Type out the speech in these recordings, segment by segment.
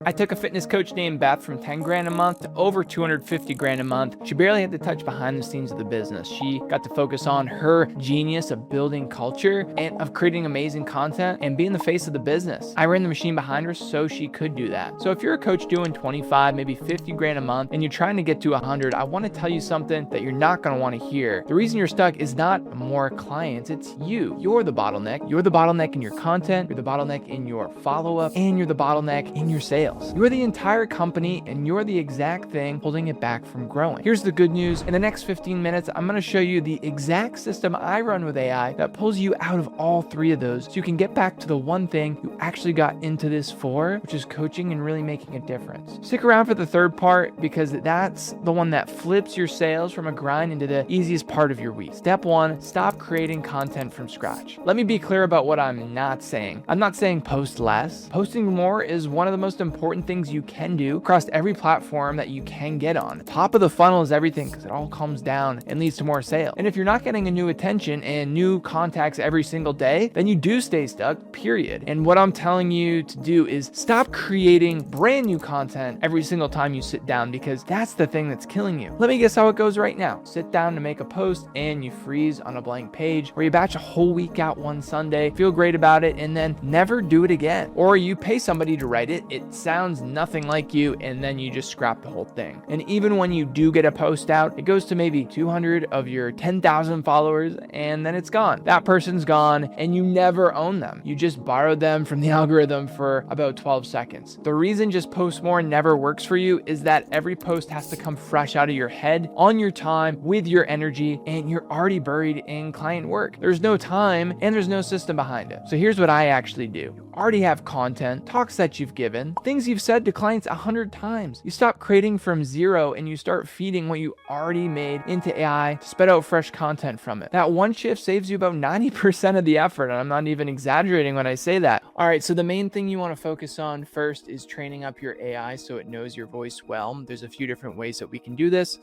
I took a fitness coach named Beth from 10 grand a month to over 250 grand a month. She barely had to touch behind the scenes of the business. She got to focus on her genius of building culture and of creating amazing content and being the face of the business. I ran the machine behind her so she could do that. So if you're a coach doing 25, maybe 50 grand a month and you're trying to get to 100, I want to tell you something that you're not going to want to hear. The reason you're stuck is not more clients, it's you. You're the bottleneck. You're the bottleneck in your content, you're the bottleneck in your follow-up, and you're the bottleneck in your sales. You're the entire company and you're the exact thing holding it back from growing. Here's the good news. In the next 15 minutes, I'm going to show you the exact system I run with AI that pulls you out of all three of those so you can get back to the one thing you actually got into this for, which is coaching and really making a difference. Stick around for the third part because that's the one that flips your sales from a grind into the easiest part of your week. Step 1, stop creating content from scratch. Let me be clear about what I'm not saying. I'm not saying post less. Posting more is one of the most important things you can do across every platform that you can get on. Top of the funnel is everything because it all comes down and leads to more sales. And if you're not getting a new attention and new contacts every single day, then you do stay stuck, period. And what I'm telling you to do is stop creating brand new content every single time you sit down because that's the thing that's killing you. Let me guess how it goes right now. Sit down to make a post and you freeze on a blank page, or you batch a whole week out one Sunday, feel great about it, and then never do it again. Or you pay somebody to write it, it sounds nothing like you, and then you just scrap the whole thing. And even when you do get a post out, it goes to maybe 200 of your 10,000 followers, and then it's gone. That person's gone, and you never own them. You just borrowed them from the algorithm for about 12 seconds. The reason just post more never works for you is that every post has to come fresh out of your head, on your time, with your energy, and you're already buried in client work. There's no time, and there's no system behind it. So here's what I actually do. You already have content, talks that you've given, things you've said to clients 100 times. You stop creating from zero and you start feeding what you already made into AI to spit out fresh content from it. That one shift saves you about 90% of the effort, and I'm not even exaggerating when I say that. All right, so the main thing you want to focus on first is training up your AI so it knows your voice well. There's a few different ways that we can do this.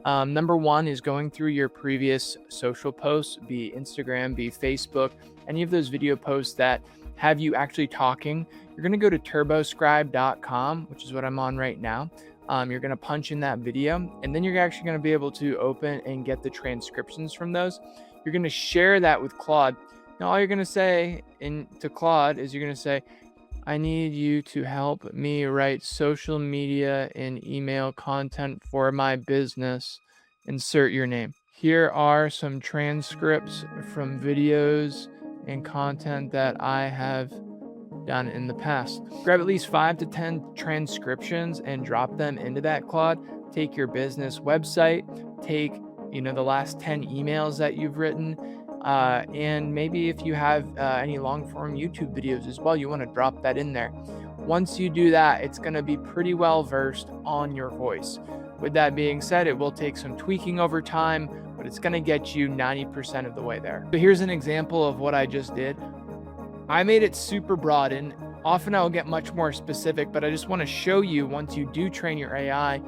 Number one is going through your previous social posts, be Instagram, be Facebook, any of those video posts that have you actually talking. You're going to go to turboscribe.com, which is what I'm on right now. You're going to punch in that video, and then you're actually going to be able to open and get the transcriptions from those. You're going to share that with Claude. Now, all you're going to say to Claude is you're going to say, I need you to help me write social media and email content for my business. Insert your name. Here are some transcripts from videos and content that I have done in the past. Grab at least 5 to 10 transcriptions and drop them into that Claude. Take your business website, take the last 10 emails that you've written, and maybe if you have any long form YouTube videos as well, you want to drop that in there. Once you do that, it's going to be pretty well versed on your voice. With that being said, it will take some tweaking over time, but it's going to get you 90% of the way there. So here's an example of what I just did. I made it super broad, and often I'll get much more specific, but I just want to show you, once you do train your AI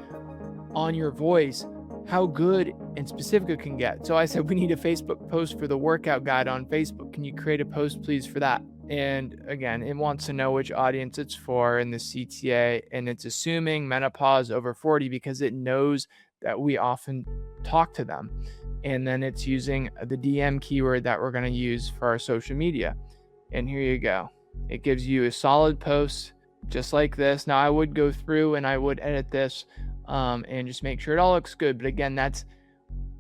on your voice, how good and specific it can get. So I said, we need a Facebook post for the workout guide on Facebook. Can you create a post, please, for that? And again, it wants to know which audience it's for in the CTA, and it's assuming menopause over 40 because it knows that we often talk to them. And then it's using the DM keyword that we're going to use for our social media. And here you go. It gives you a solid post just like this. Now I would go through and I would edit this and just make sure it all looks good. But again, that's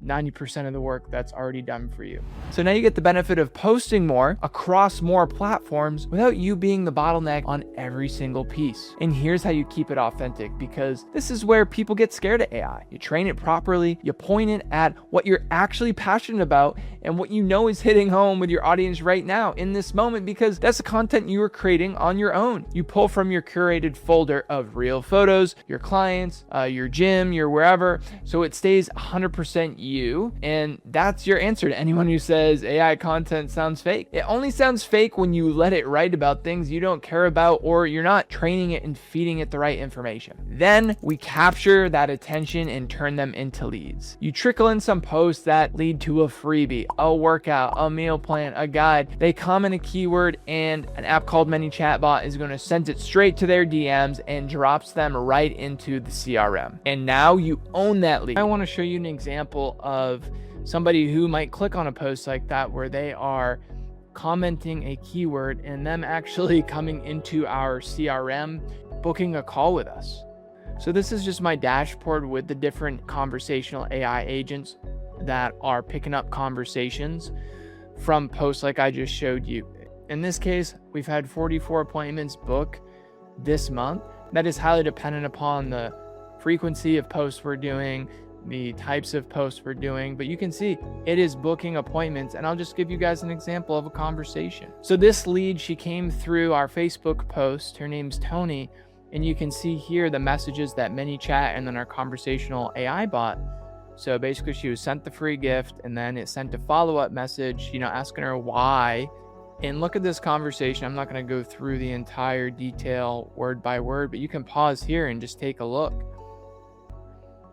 90% of the work that's already done for you. So now you get the benefit of posting more across more platforms without you being the bottleneck on every single piece. And here's how you keep it authentic, because this is where people get scared of AI. You train it properly, you point it at what you're actually passionate about and what you know is hitting home with your audience right now in this moment, because that's the content you are creating on your own. You pull from your curated folder of real photos, your clients, your gym, your wherever, so it stays 100% you. you. And that's your answer to anyone who says AI content sounds fake. It only sounds fake when you let it write about things you don't care about, or you're not training it and feeding it the right information. Then we capture that attention and turn them into leads. You trickle in some posts that lead to a freebie, a workout, a meal plan, a guide. They comment a keyword, and an app called ManyChat bot is going to send it straight to their DMs and drops them right into the CRM. And now you own that lead. I want to show you an example of somebody who might click on a post like that where they are commenting a keyword and them actually coming into our CRM, booking a call with us. So this is just my dashboard with the different conversational AI agents that are picking up conversations from posts like I just showed you. In this case, we've had 44 appointments book this month. That is highly dependent upon the frequency of posts we're doing, the types of posts we're doing, but you can see it is booking appointments. And I'll just give you guys an example of a conversation. So this lead, she came through our Facebook post. Her name's Tony. And you can see here the messages that ManyChat and then our conversational AI bot. So basically she was sent the free gift, and then it sent a follow-up message, asking her why. And look at this conversation. I'm not going to go through the entire detail word by word, but you can pause here and just take a look.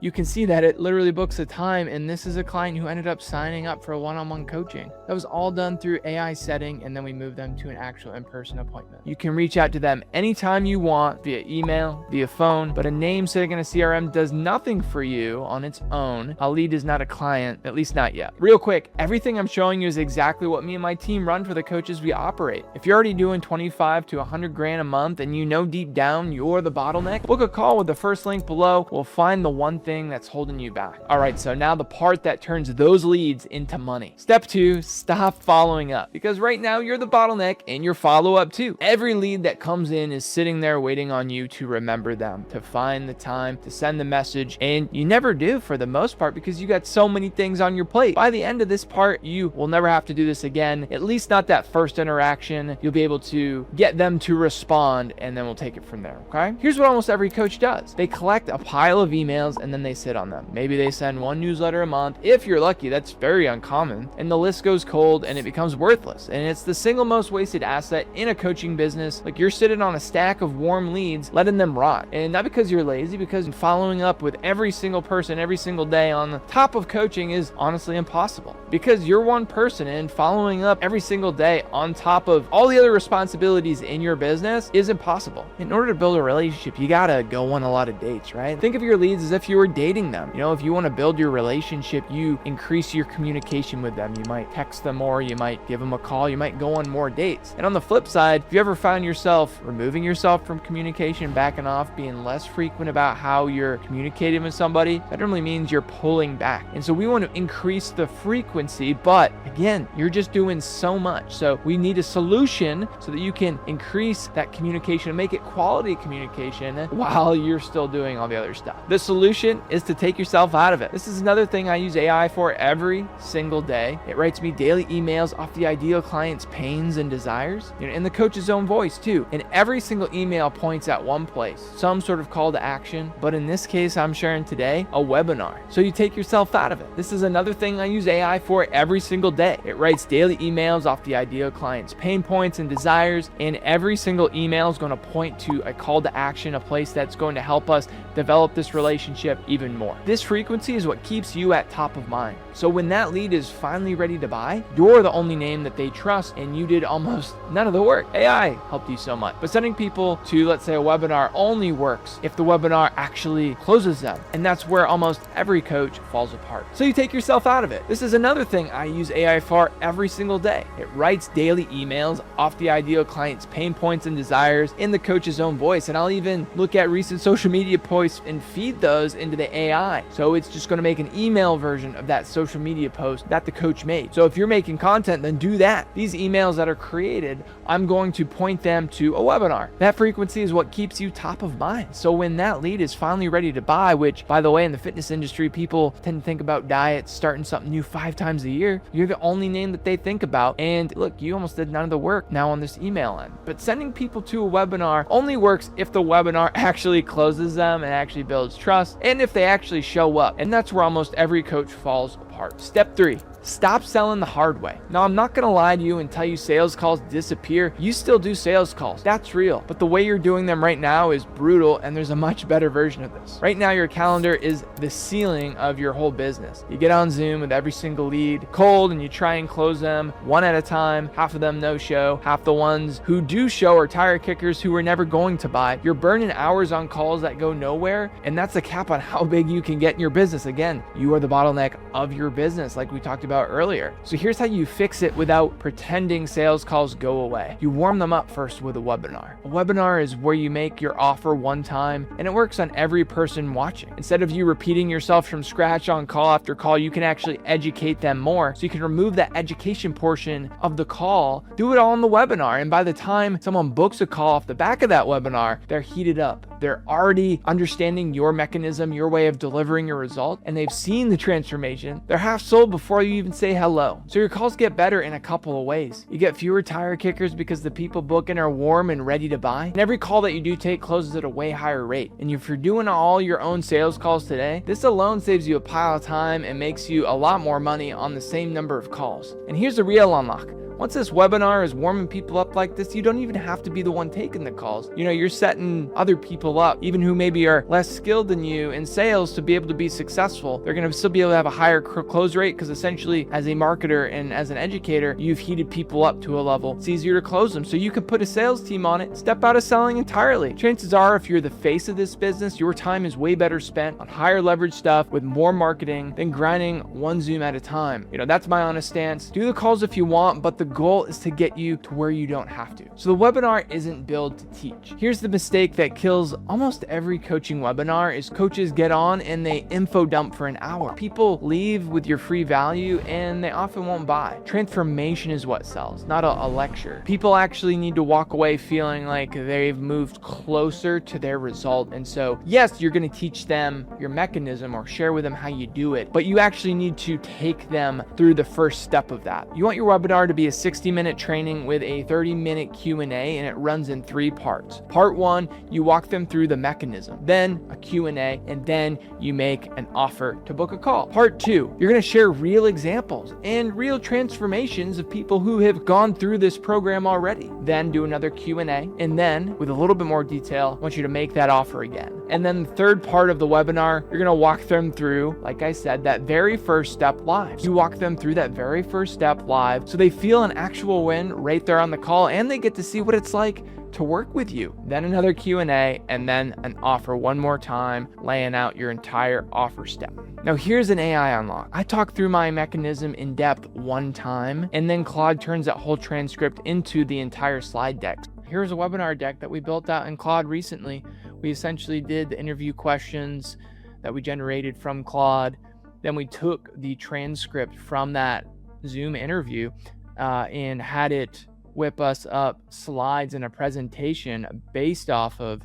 You can see that it literally books a time, and this is a client who ended up signing up for a one-on-one coaching. That was all done through AI setting, and then we moved them to an actual in-person appointment. You can reach out to them anytime you want via email, via phone, but a name sitting in a CRM does nothing for you on its own. A lead is not a client, at least not yet. Real quick, everything I'm showing you is exactly what me and my team run for the coaches we operate. If you're already doing 25 to 100 grand a month and you know deep down you're the bottleneck, book a call with the first link below. We'll find the one thing that's holding you back. All right, so now the part that turns those leads into money. Step 2, stop following up, because right now you're the bottleneck and your follow-up too. Every lead that comes in is sitting there waiting on you to remember them, to find the time to send the message, and you never do for the most part because you got so many things on your plate. By the end of this part, you will never have to do this again, at least not that first interaction. You'll be able to get them to respond, and then we'll take it from there, okay? Here's what almost every coach does. They collect a pile of emails and then they sit on them. Maybe they send one newsletter a month. If you're lucky, that's very uncommon, and the list goes cold and it becomes worthless. And it's the single most wasted asset in a coaching business. Like, you're sitting on a stack of warm leads, letting them rot. And not because you're lazy, because following up with every single person every single day on the top of coaching is honestly impossible, because you're one person, and following up every single day on top of all the other responsibilities in your business is impossible. In order to build a relationship, you gotta go on a lot of dates, right? Think of your leads as if you were dating them. If you want to build your relationship, you increase your communication with them. You might text them more, you might give them a call, you might go on more dates. And on the flip side, if you ever found yourself removing yourself from communication, backing off, being less frequent about how you're communicating with somebody, that normally means you're pulling back. And so we want to increase the frequency, but again, you're just doing so much. So we need a solution so that you can increase that communication and make it quality communication while you're still doing all the other stuff. The solution is to take yourself out of it. This is another thing I use AI for every single day. It writes me daily emails off the ideal client's pains and desires, in the coach's own voice too. And every single email points at one place, some sort of call to action. But in this case, I'm sharing today a webinar. So you take yourself out of it. This is another thing I use AI for every single day. It writes daily emails off the ideal client's pain points and desires. And every single email is going to point to a call to action, a place that's going to help us develop this relationship even more. This frequency is what keeps you at top of mind. So when that lead is finally ready to buy, you're the only name that they trust, and you did almost none of the work. AI helped you so much. But sending people to, let's say, a webinar only works if the webinar actually closes them. And that's where almost every coach falls apart. So you take yourself out of it. This is another thing I use AI for every single day. It writes daily emails off the ideal client's pain points and desires in the coach's own voice. And I'll even look at recent social media posts and feed those into the AI. So it's just going to make an email version of that social media post that the coach made. So if you're making content, then do that. These emails that are created, I'm going to point them to a webinar. That frequency is what keeps you top of mind. So when that lead is finally ready to buy, which, by the way, in the fitness industry, people tend to think about diets, starting something new 5 times a year. You're the only name that they think about. And look, you almost did none of the work now on this email end. But sending people to a webinar only works if the webinar actually closes them and actually builds trust. And even if they actually show up. And that's where almost every coach falls apart. Step 3. Stop selling the hard way. Now, I'm not gonna lie to you and tell you sales calls disappear. You still do sales calls. That's real. But the way you're doing them right now is brutal, and there's a much better version of this. Right now, your calendar is the ceiling of your whole business. You get on Zoom with every single lead cold, and you try and close them one at a time. Half of them no show. Half the ones who do show are tire kickers who are never going to buy. You're burning hours on calls that go nowhere, and that's the cap on how big you can get in your business. Again, you are the bottleneck of your business, like we talked about earlier. So here's how you fix it without pretending sales calls go away. You warm them up first with a webinar. A webinar is where you make your offer one time, and it works on every person watching. Instead of you repeating yourself from scratch on call after call, you can actually educate them more. So you can remove that education portion of the call, do it all in the webinar. And by the time someone books a call off the back of that webinar, they're heated up. They're already understanding your mechanism, your way of delivering your result, and they've seen the transformation. They're half sold before you even say hello. So your calls get better in a couple of ways. You get fewer tire kickers because the people booking are warm and ready to buy. And every call that you do take closes at a way higher rate. And if you're doing all your own sales calls today, this alone saves you a pile of time and makes you a lot more money on the same number of calls. And here's the real unlock. Once this webinar is warming people up like this, you don't even have to be the one taking the calls. You're setting other people up, even who maybe are less skilled than you in sales, to be able to be successful. They're going to still be able to have a higher close rate because essentially as a marketer and as an educator, you've heated people up to a level. It's easier to close them. So you can put a sales team on it, step out of selling entirely. Chances are, if you're the face of this business, your time is way better spent on higher leverage stuff with more marketing than grinding one Zoom at a time. That's my honest stance. Do the calls if you want, but the goal is to get you to where you don't have to. So the webinar isn't built to teach. Here's the mistake that kills almost every coaching webinar is coaches get on and they info dump for an hour. People leave with your free value and they often won't buy. Transformation is what sells, not a lecture. People actually need to walk away feeling like they've moved closer to their result. And so, yes, you're going to teach them your mechanism or share with them how you do it, but you actually need to take them through the first step of that. You want your webinar to be a 60-minute training with a 30-minute Q&A, and it runs in 3 parts. Part 1, you walk them through the mechanism, then a Q&A, and then you make an offer to book a call. Part 2, you're going to share real examples and real transformations of people who have gone through this program already. Then do another Q&A, and then with a little bit more detail, I want you to make that offer again. And then the third part of the webinar, you're going to walk them through, like I said, that very first step live. You walk them through that very first step live so they feel an actual win right there on the call, and they get to see what it's like to work with you. Then another Q&A, and then an offer one more time, laying out your entire offer step. Now here's an AI unlock. I talk through my mechanism in depth one time, and then Claude turns that whole transcript into the entire slide deck. Here's a webinar deck that we built out in Claude recently. We essentially did the interview questions that we generated from Claude. Then we took the transcript from that Zoom interview and had it whip us up slides and a presentation based off of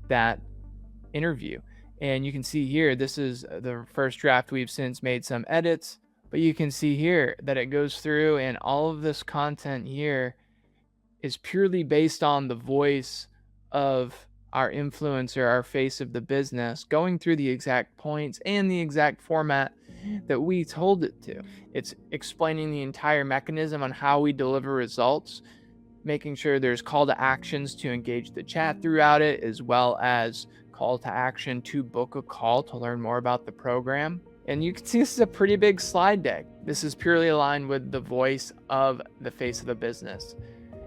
that interview. And you can see here, this is the first draft. We've since made some edits, but you can see here that it goes through, and all of this content here is purely based on the voice of our influencer, our face of the business, going through the exact points and the exact format that we told it to. It's explaining the entire mechanism on how we deliver results, making sure there's call to actions to engage the chat throughout it, as well as call to action to book a call to learn more about the program. And you can see this is a pretty big slide deck. This is purely aligned with the voice of the face of the business.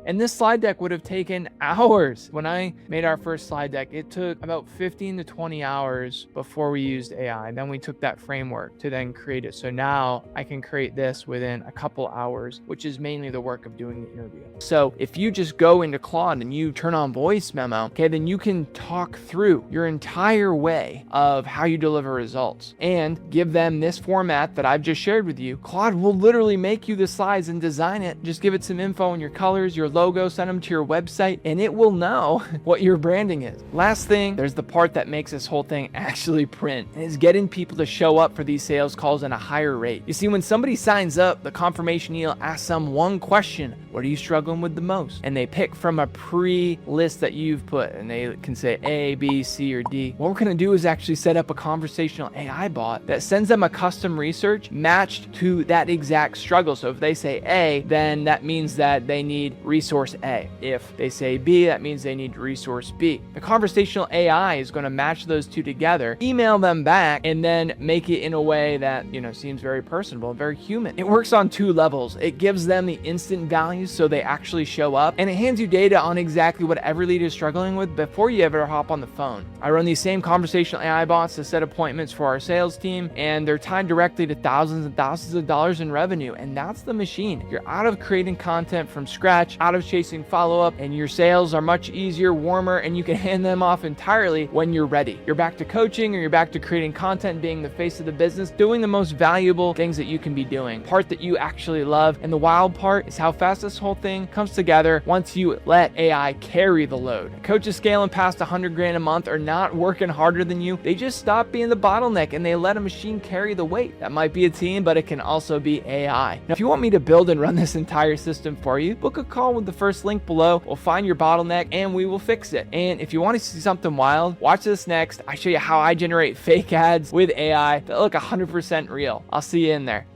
And this slide deck would have taken hours. When I made our first slide deck, it took about 15 to 20 hours before we used AI. Then we took that framework to then create it. So now I can create this within a couple hours, which is mainly the work of doing the interview. So if you just go into Claude and you turn on voice memo, okay, then you can talk through your entire way of how you deliver results and give them this format that I've just shared with you. Claude will literally make you the slides and design it. Just give it some info on your colors, your logo, send them to your website, and it will know what your branding is. Last thing, there's the part that makes this whole thing actually print, and it's getting people to show up for these sales calls at a higher rate. You see, when somebody signs up, the confirmation email asks them one question: what are you struggling with the most? And they pick from a pre-list that you've put, and they can say A, B, C, or D. What we're gonna do is actually set up a conversational AI bot that sends them a custom research matched to that exact struggle. So if they say A, then that means that they need resource A. If they say B, that means they need resource B. The conversational AI is gonna match those two together, email them back, and then make it in a way that, seems very personable, very human. It works on two levels. It gives them the instant values so they actually show up, and it hands you data on exactly what every lead is struggling with before you ever hop on the phone. I run these same conversational AI bots to set appointments for our sales team, and they're tied directly to thousands and thousands of dollars in revenue, and that's the machine. You're out of creating content from scratch, out of chasing follow-up, and your sales are much easier, warmer, and you can hand them off entirely when you're ready. You're back to coaching, or you're back to creating content, being the face of the business, doing the most valuable things that you can be doing, part that you actually love. And the wild part is how fast this whole thing comes together once you let AI carry the load. Coaches scaling past 100 grand a month are not working harder than you. They just stop being the bottleneck and they let a machine carry the weight. That might be a team, but it can also be AI. Now, if you want me to build and run this entire system for you, book a call with the first link below. We'll find your bottleneck and we will fix it. And if you want to see something wild, watch this next. I show you how I generate fake ads with AI that look 100% real. I'll see you in there.